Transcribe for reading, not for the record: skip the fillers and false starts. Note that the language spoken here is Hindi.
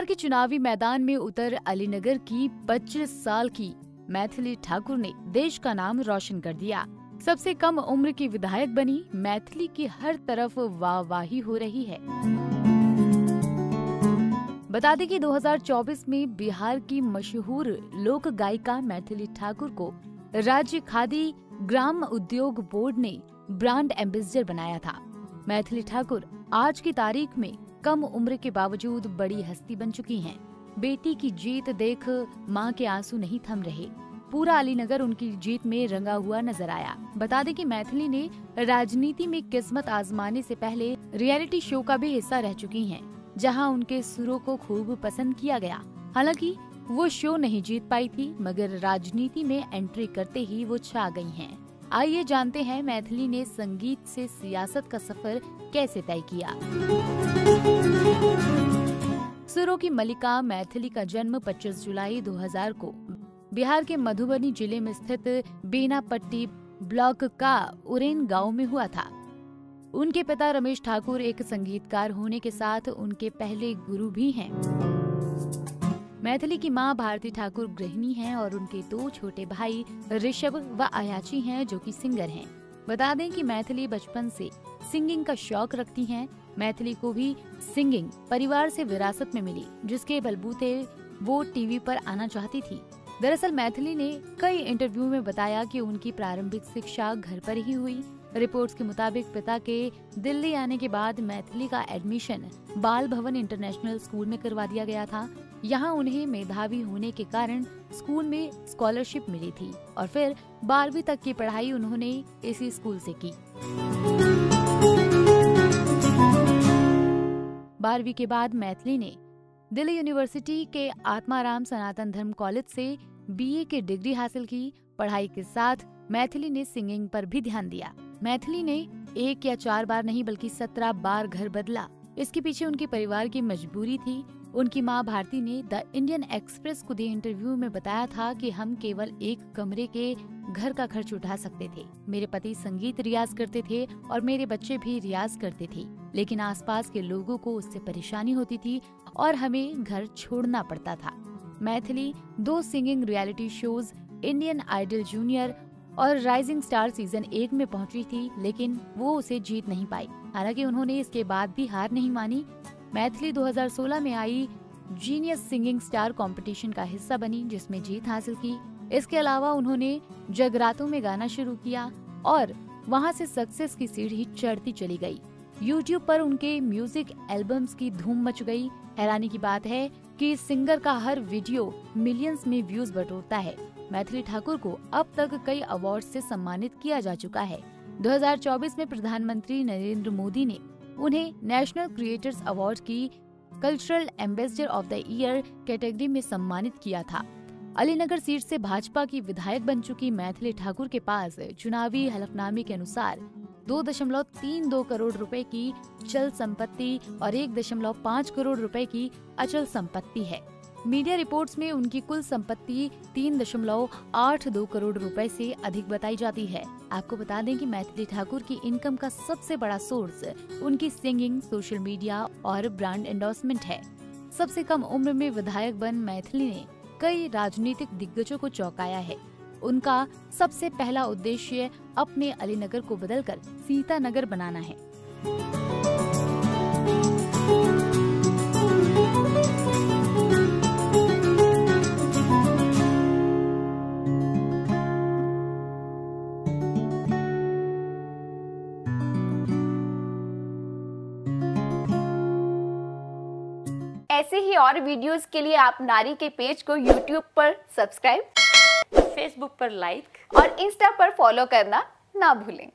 के चुनावी मैदान में उतर अलीनगर की 25 साल की मैथिली ठाकुर ने देश का नाम रोशन कर दिया। सबसे कम उम्र की विधायक बनी मैथिली की हर तरफ वाहवाही हो रही है। बता दें कि 2024 में बिहार की मशहूर लोक गायिका मैथिली ठाकुर को राज्य खादी ग्राम उद्योग बोर्ड ने ब्रांड एम्बेसडर बनाया था। मैथिली ठाकुर आज की तारीख में कम उम्र के बावजूद बड़ी हस्ती बन चुकी हैं। बेटी की जीत देख मां के आंसू नहीं थम रहे। पूरा अलीनगर उनकी जीत में रंगा हुआ नजर आया। बता दें कि मैथिली ने राजनीति में किस्मत आजमाने से पहले रियलिटी शो का भी हिस्सा रह चुकी हैं, जहां उनके सुरों को खूब पसंद किया गया। हालांकि वो शो नहीं जीत पाई थी, मगर राजनीति में एंट्री करते ही वो छा गई हैं। आइए जानते हैं मैथिली ने संगीत से सियासत का सफर कैसे तय किया। सुरों की मलिका मैथिली का जन्म 25 जुलाई 2000 को बिहार के मधुबनी जिले में स्थित बेनापट्टी ब्लॉक का उरेन गांव में हुआ था। उनके पिता रमेश ठाकुर एक संगीतकार होने के साथ उनके पहले गुरु भी हैं। मैथिली की मां भारती ठाकुर गृहिणी हैं और उनके 2 छोटे भाई ऋषभ व अयाची हैं, जो कि सिंगर हैं। बता दें कि मैथिली बचपन से सिंगिंग का शौक रखती हैं। मैथिली को भी सिंगिंग परिवार से विरासत में मिली, जिसके बलबूते वो टीवी पर आना चाहती थी। दरअसल मैथिली ने कई इंटरव्यू में बताया कि उनकी प्रारंभिक शिक्षा घर पर ही हुई। रिपोर्ट्स के मुताबिक पिता के दिल्ली आने के बाद मैथिली का एडमिशन बाल भवन इंटरनेशनल स्कूल में करवा दिया गया था। यहाँ उन्हें मेधावी होने के कारण स्कूल में स्कॉलरशिप मिली थी और फिर 12वीं तक की पढ़ाई उन्होंने इसी स्कूल से की। 12वीं के बाद मैथिली ने दिल्ली यूनिवर्सिटी के आत्माराम सनातन धर्म कॉलेज से BA की डिग्री हासिल की। पढ़ाई के साथ मैथिली ने सिंगिंग पर भी ध्यान दिया। मैथिली ने 1 या 4 बार नहीं बल्कि 17 बार घर बदला। इसके पीछे उनके परिवार की मजबूरी थी। उनकी मां भारती ने द इंडियन एक्सप्रेस को दिए इंटरव्यू में बताया था कि हम केवल एक कमरे के घर का खर्च उठा सकते थे। मेरे पति संगीत रियाज करते थे और मेरे बच्चे भी रियाज करते थे, लेकिन आसपास के लोगों को उससे परेशानी होती थी और हमें घर छोड़ना पड़ता था। Maithili 2 singing reality shows Indian Idol Junior और राइजिंग स्टार सीजन 1 में पहुंची थी, लेकिन वो उसे जीत नहीं पाई। हालांकि उन्होंने इसके बाद भी हार नहीं मानी। मैथिली 2016 में आई जीनियस सिंगिंग स्टार कंपटीशन का हिस्सा बनी, जिसमें जीत हासिल की। इसके अलावा उन्होंने जगरातों में गाना शुरू किया और वहां से सक्सेस की सीढ़ी चढ़ती चली गई। यूट्यूब पर उनके म्यूजिक एल्बम्स की धूम मच गई। हैरानी की बात है कि सिंगर का हर वीडियो मिलियंस में व्यूज बटोरता है। मैथिली ठाकुर को अब तक कई अवार्ड से सम्मानित किया जा चुका है। 2024 में प्रधानमंत्री नरेंद्र मोदी ने उन्हें नेशनल क्रिएटर्स अवार्ड की cultural ambassador of the year category में सम्मानित किया था। अलीनगर सीट से भाजपा की विधायक बन चुकी मैथिली ठाकुर के पास चुनावी हलफनामे के अनुसार 2.32 करोड़ रुपए की चल संपत्ति और 1.5 करोड़ रुपए की अचल संपत्ति है। मीडिया रिपोर्ट्स में उनकी कुल संपत्ति 3.82 करोड़ रुपए से अधिक बताई जाती है। आपको बता दें कि मैथिली ठाकुर की इनकम का सबसे बड़ा सोर्स उनकी सिंगिंग, सोशल मीडिया और ब्रांड एंडोर्समेंट है। सबसे कम उम्र में विधायक बन मैथिली ने कई राजनीतिक दिग्गजों को चौंकाया है। उनका सबसे पहला उद्देश्य अपने अलीनगर को बदलकर सीतानगर बनाना है। ऐसे ही और वीडियोस के लिए आप नारी के पेज को YouTube पर सब्सक्राइब, फेसबुक पर लाइक और इंस्टा पर फॉलो करना ना भूलें।